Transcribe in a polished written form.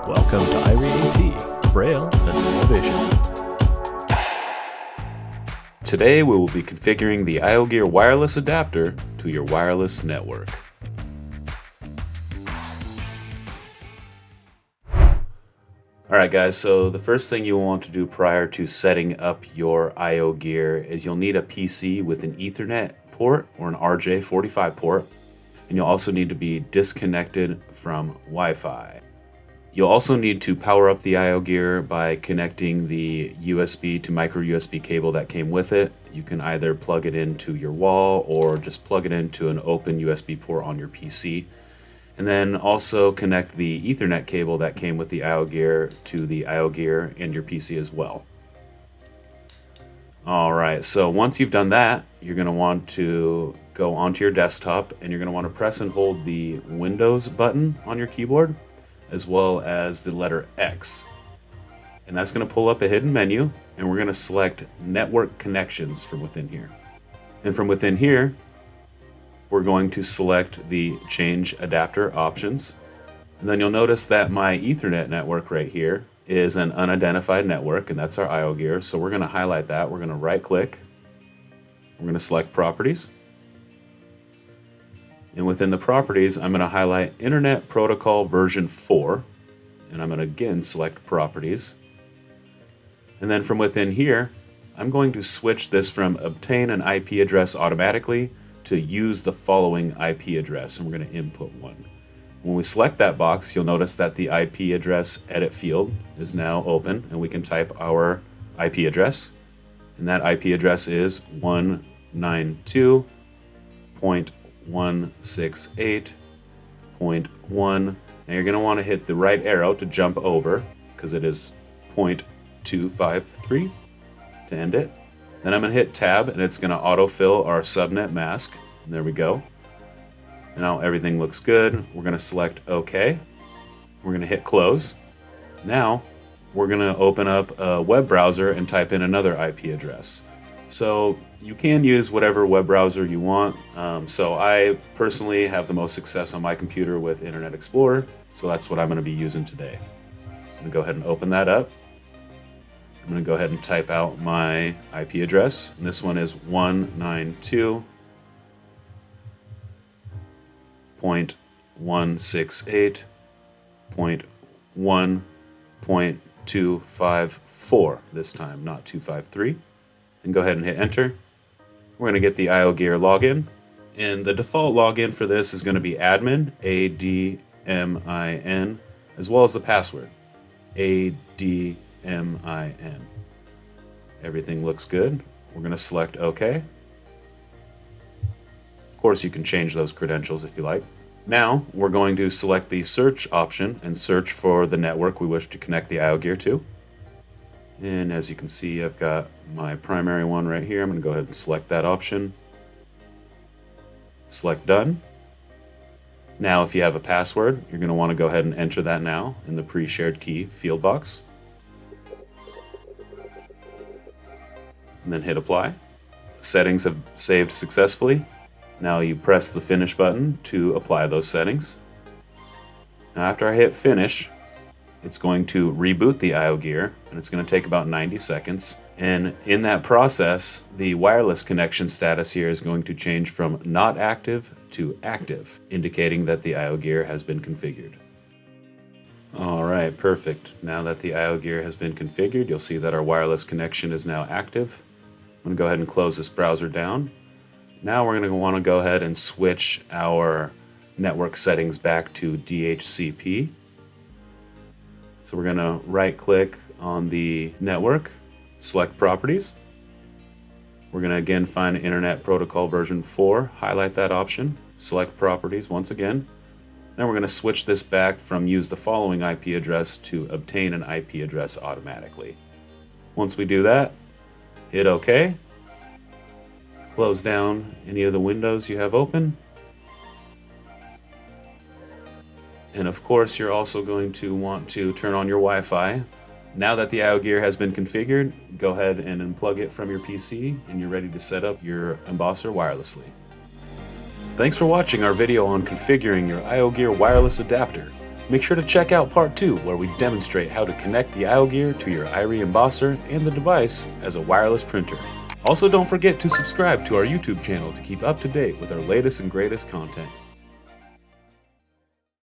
Welcome to Irie-AT Braille Innovation. Today we will be configuring the IOGEAR Wireless Adapter to your wireless network. Alright guys, so the first thing you'll want to do prior to setting up your IOGEAR is you'll need a PC with an Ethernet port or an RJ45 port, and you'll also need to be disconnected from Wi-Fi. You'll also need to power up the IOGEAR by connecting the USB to micro USB cable that came with it. You can either plug it into your wall or just plug it into an open USB port on your PC. And then also connect the Ethernet cable that came with the IOGEAR to the IOGEAR and your PC as well. Alright, so once you've done that, you're going to want to go onto your desktop and you're going to want to press and hold the Windows button on your keyboard, as well as the letter X. And that's going to pull up a hidden menu, and we're going to select Network Connections from within here. And from within here, we're going to select the Change Adapter options. And then you'll notice that my Ethernet network right here is an unidentified network, and that's our IOGEAR. So we're going to highlight that. We're going to right click. We're going to select Properties. And within the properties, I'm going to highlight Internet Protocol version 4. And I'm going to again select Properties. And then from within here, I'm going to switch this from Obtain an IP address automatically to Use the following IP address. And we're going to input one. When we select that box, you'll notice that the IP address edit field is now open. And we can type our IP address. And that IP address is 192.168.1. Now you're going to want to hit the right arrow to jump over, because it is 0.253 to end it. Then I'm going to hit tab and it's going to autofill our subnet mask. And there we go. Now everything looks good. We're going to select OK. We're going to hit close. Now we're going to open up a web browser and type in another IP address. So you can use whatever web browser you want. So I personally have the most success on my computer with Internet Explorer. So that's what I'm going to be using today. I'm going to go ahead and open that up. I'm going to go ahead and type out my IP address. And this one is 192.168.1.254 this time, not 253. And go ahead and hit enter. We're going to get the IOGEAR login. And the default login for this is going to be admin, ADMIN, as well as the password, ADMIN. Everything looks good. We're going to select OK. Of course, you can change those credentials if you like. Now, we're going to select the search option and search for the network we wish to connect the IOGEAR to. And as you can see, I've got my primary one right here. I'm going to go ahead and select that option. Select Done. Now, if you have a password, you're going to want to go ahead and enter that now in the pre-shared key field box. And then hit Apply. Settings have saved successfully. Now you press the Finish button to apply those settings. Now after I hit Finish, it's going to reboot the IOGEAR, and it's going to take about 90 seconds. And in that process, the wireless connection status here is going to change from not active to active, indicating that the IOGEAR has been configured. Alright, perfect. Now that the IOGEAR has been configured, you'll see that our wireless connection is now active. I'm going to go ahead and close this browser down. Now we're going to want to go ahead and switch our network settings back to DHCP. So we're going to right click on the network, select Properties. We're going to again find Internet Protocol version 4, highlight that option, select Properties once again. Then we're going to switch this back from Use the following IP address to Obtain an IP address automatically. Once we do that, hit OK. Close down any of the windows you have open. And of course, you're also going to want to turn on your Wi-Fi. Now that the IOGEAR has been configured, go ahead and unplug it from your PC and you're ready to set up your embosser wirelessly. Thanks for watching our video on configuring your IOGEAR wireless adapter. Make sure to check out part 2, where we demonstrate how to connect the IOGEAR to your Irie Embosser and the device as a wireless printer. Also, don't forget to subscribe to our YouTube channel to keep up to date with our latest and greatest content.